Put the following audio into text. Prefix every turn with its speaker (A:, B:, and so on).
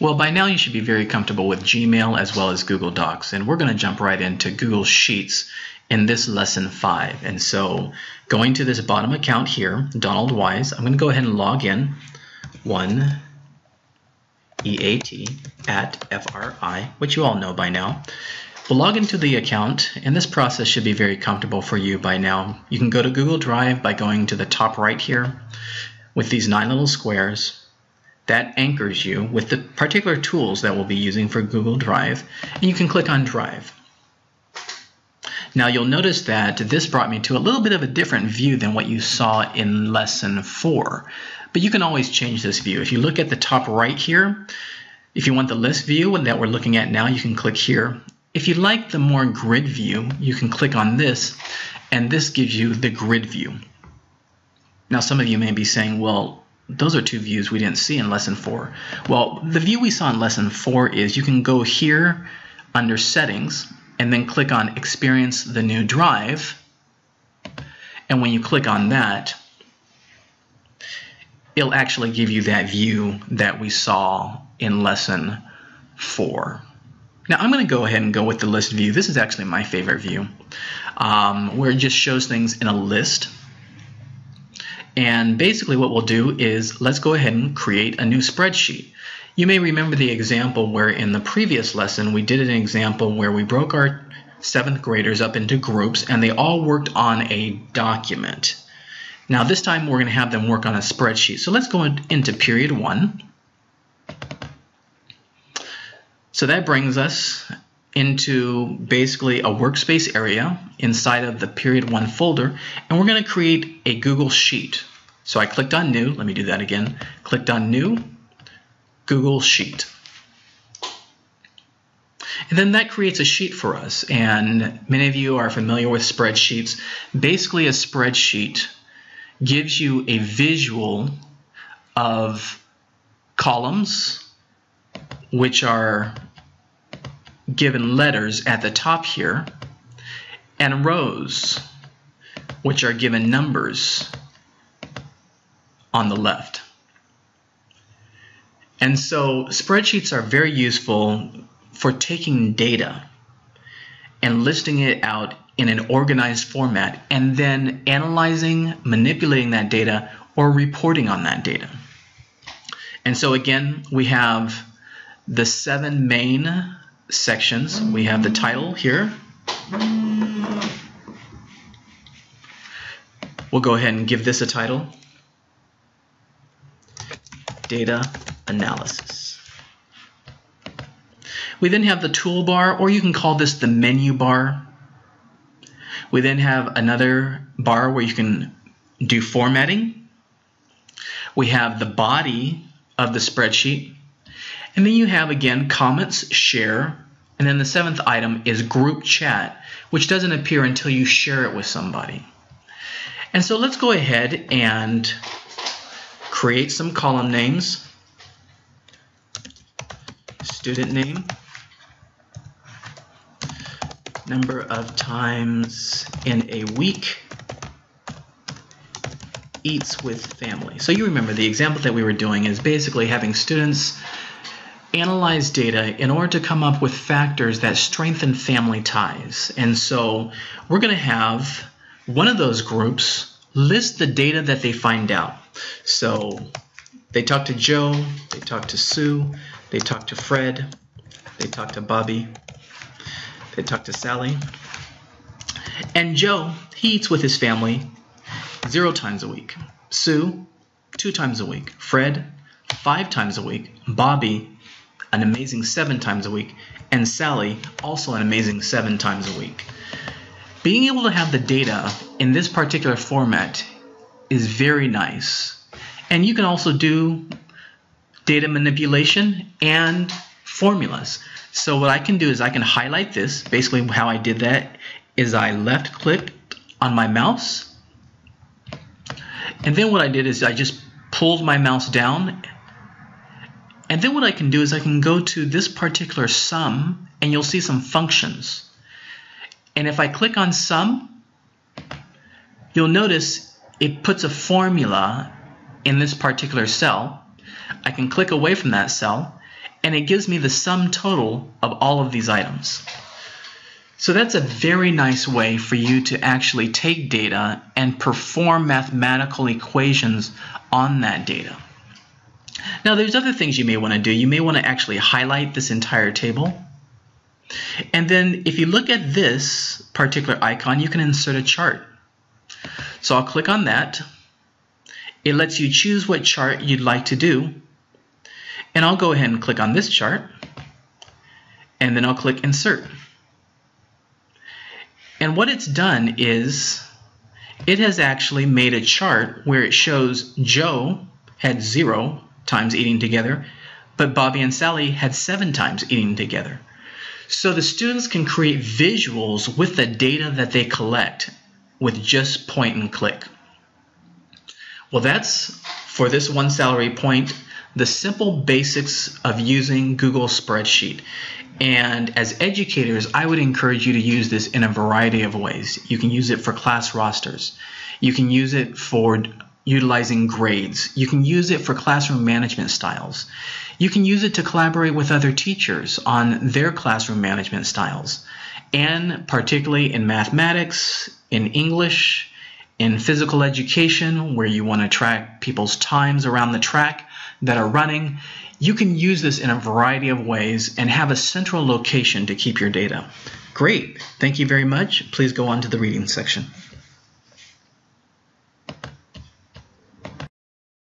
A: Well, by now you should be very comfortable with Gmail as well as Google Docs, and we're going to jump right into Google Sheets in this lesson 5. And so going to this bottom account here, Donald Wise, I'm going to go ahead and log in, 1EAT@FRI, which you all know by now. We'll log into the account, and this process should be very comfortable for you by now. You can go to Google Drive by going to the top right here with these 9 little squares. That anchors you with the particular tools that we'll be using for Google Drive, and you can click on Drive. Now you'll notice that this brought me to a little bit of a different view than what you saw in lesson 4, but you can always change this view. If you look at the top right here, if you want the list view that we're looking at now, you can click here. If you like the more grid view, you can click on this, and this gives you the grid view. Now some of you may be saying, well, those are 2 views we didn't see in lesson 4. Well, the view we saw in lesson 4 is you can go here under settings and then click on experience the new drive. And when you click on that, it'll actually give you that view that we saw in lesson 4. Now I'm going to go ahead and go with the list view. This is actually my favorite view, where it just shows things in a list. And basically what we'll do is let's go ahead and create a new spreadsheet. You may remember the example where in the previous lesson we did an example where we broke our 7th graders up into groups and they all worked on a document. Now this time we're going to have them work on a spreadsheet. So let's go into period 1. So that brings us into basically a workspace area inside of the period 1 folder, and we're going to create a Google Sheet. So I clicked on new, let me do that again, clicked on new, Google Sheet. And then that creates a sheet for us, and many of you are familiar with spreadsheets. Basically a spreadsheet gives you a visual of columns, which are given letters at the top here, and rows, which are given numbers on the left. And so spreadsheets are very useful for taking data and listing it out in an organized format and then analyzing, manipulating that data, or reporting on that data. And so again, we have the 7 main sections. We have the title here. We'll go ahead and give this a title. Data analysis. We then have the toolbar, or you can call this the menu bar. We then have another bar where you can do formatting. We have the body of the spreadsheet. And then you have, again, comments, share, and then the 7th item is group chat, which doesn't appear until you share it with somebody. And so let's go ahead and create some column names. Student name, number of times in a week eats with family. So you remember the example that we were doing is basically having students analyze data in order to come up with factors that strengthen family ties. And so we're going to have one of those groups list the data that they find out. So they talk to Joe, they talk to Sue, they talk to Fred, they talk to Bobby, they talk to Sally. And Joe, he eats with his family 0 times a week. Sue, 2 times a week. Fred, 5 times a week. Bobby, an amazing 7 times a week, and Sally, also an amazing 7 times a week. Being able to have the data in this particular format is very nice. And you can also do data manipulation and formulas. So what I can do is I can highlight this. Basically how I did that is I left clicked on my mouse, and then what I did is I just pulled my mouse down. And then what I can do is I can go to this particular sum, and you'll see some functions. And if I click on sum, you'll notice it puts a formula in this particular cell. I can click away from that cell, and it gives me the sum total of all of these items. So that's a very nice way for you to actually take data and perform mathematical equations on that data. Now there's other things you may want to do. You may want to actually highlight this entire table. And then if you look at this particular icon, you can insert a chart. So I'll click on that. It lets you choose what chart you'd like to do. And I'll go ahead and click on this chart. And then I'll click Insert. And what it's done is it has actually made a chart where it shows Joe had 0 times eating together, but Bobby and Sally had 7 times eating together. So the students can create visuals with the data that they collect with just point and click. Well, that's, for this one salary point, the simple basics of using Google Spreadsheet. And as educators, I would encourage you to use this in a variety of ways. You can use it for class rosters. You can use it for utilizing grades. You can use it for classroom management styles. You can use it to collaborate with other teachers on their classroom management styles. And particularly in mathematics, in English, in physical education, where you want to track people's times around the track that are running, you can use this in a variety of ways and have a central location to keep your data. Great. Thank you very much. Please go on to the reading section.